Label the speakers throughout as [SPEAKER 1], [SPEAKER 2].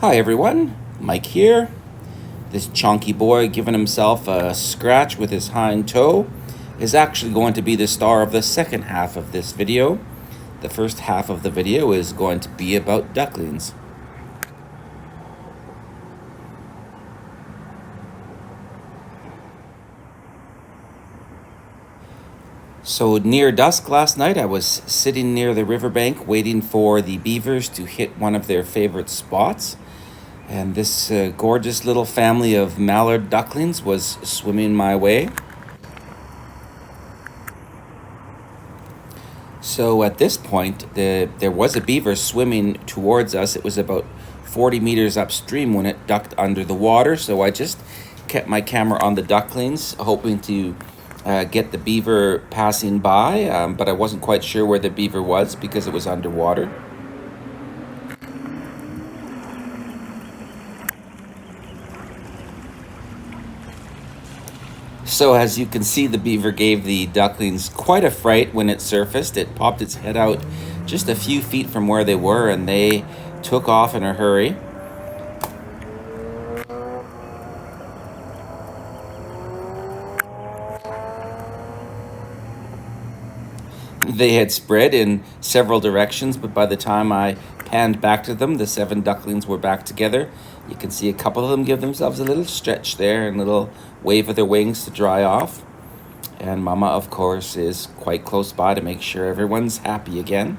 [SPEAKER 1] Hi everyone, Mike here. This chonky boy giving himself a scratch with his hind toe is actually going to be the star of the second half of this video. The first half of the video is going to be about ducklings. So near dusk last night, I was sitting near the riverbank waiting for the beavers to hit one of their favorite spots. And this gorgeous little family of mallard ducklings was swimming my way. So at this point, there was a beaver swimming towards us. It was about 40 meters upstream when it ducked under the water. So I just kept my camera on the ducklings, hoping to get the beaver passing by, but I wasn't quite sure where the beaver was because it was underwater. So as you can see, the beaver gave the ducklings quite a fright when it surfaced. It popped its head out just a few feet from where they were, and they took off in a hurry. They had spread in several directions, but by the time I panned back to them, the 7 ducklings were back together. You can see a couple of them give themselves a little stretch there and a little wave of their wings to dry off. And Mama, of course, is quite close by to make sure everyone's happy again.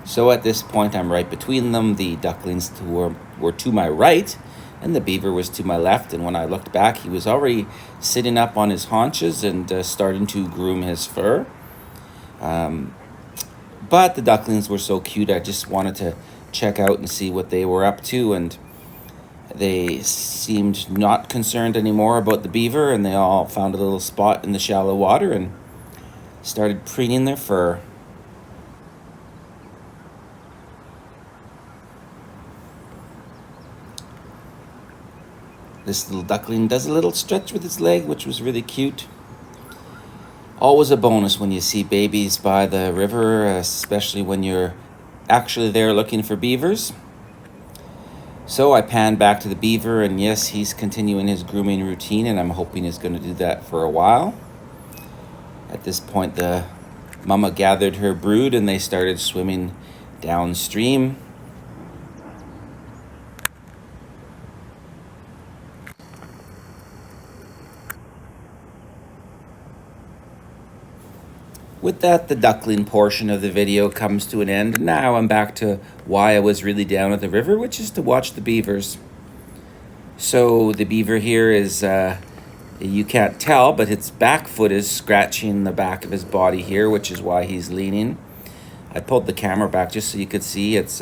[SPEAKER 1] So at this point, I'm right between them. The ducklings were to my right, and the beaver was to my left. And when I looked back, he was already sitting up on his haunches and starting to groom his fur. But the ducklings were so cute, I just wanted to check out and see what they were up to. And they seemed not concerned anymore about the beaver, and they all found a little spot in the shallow water and started preening their fur. This little duckling does a little stretch with its leg, which was really cute. Always a bonus when you see babies by the river, especially when you're actually there looking for beavers. So I panned back to the beaver, and yes, he's continuing his grooming routine, and I'm hoping he's going to do that for a while. At this point, the mama gathered her brood, and they started swimming downstream. With that, the duckling portion of the video comes to an end. Now I'm back to why I was really down at the river, which is to watch the beavers. So the beaver here is, you can't tell, but its back foot is scratching the back of his body here, which is why he's leaning. I pulled the camera back just so you could see. It's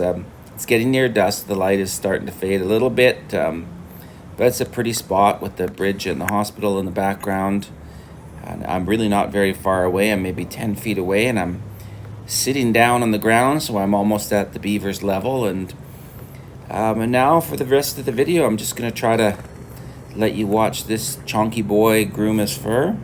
[SPEAKER 1] getting near dusk. The light is starting to fade a little bit, but it's a pretty spot with the bridge and the hospital in the background. And I'm really not very far away. I'm maybe 10 feet away, and I'm sitting down on the ground, so I'm almost at the beaver's level. And now for the rest of the video, I'm just going to try to let you watch this chonky boy groom his fur.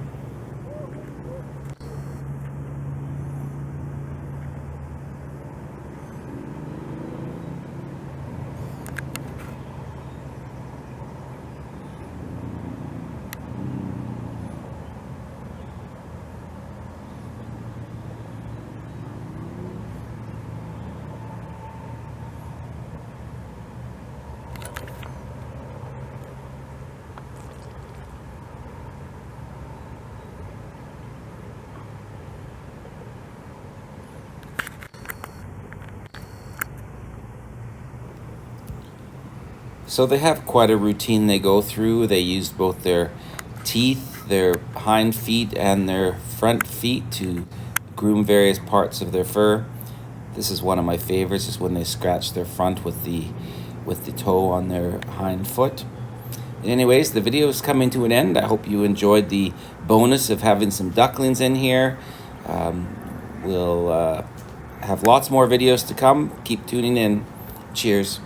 [SPEAKER 1] So they have quite a routine they go through. They use both their teeth, their hind feet, and their front feet to groom various parts of their fur. This is one of my favorites, is when they scratch their front with the toe on their hind foot. Anyways, the video is coming to an end. I hope you enjoyed the bonus of having some ducklings in here. We'll have lots more videos to come. Keep tuning in. Cheers.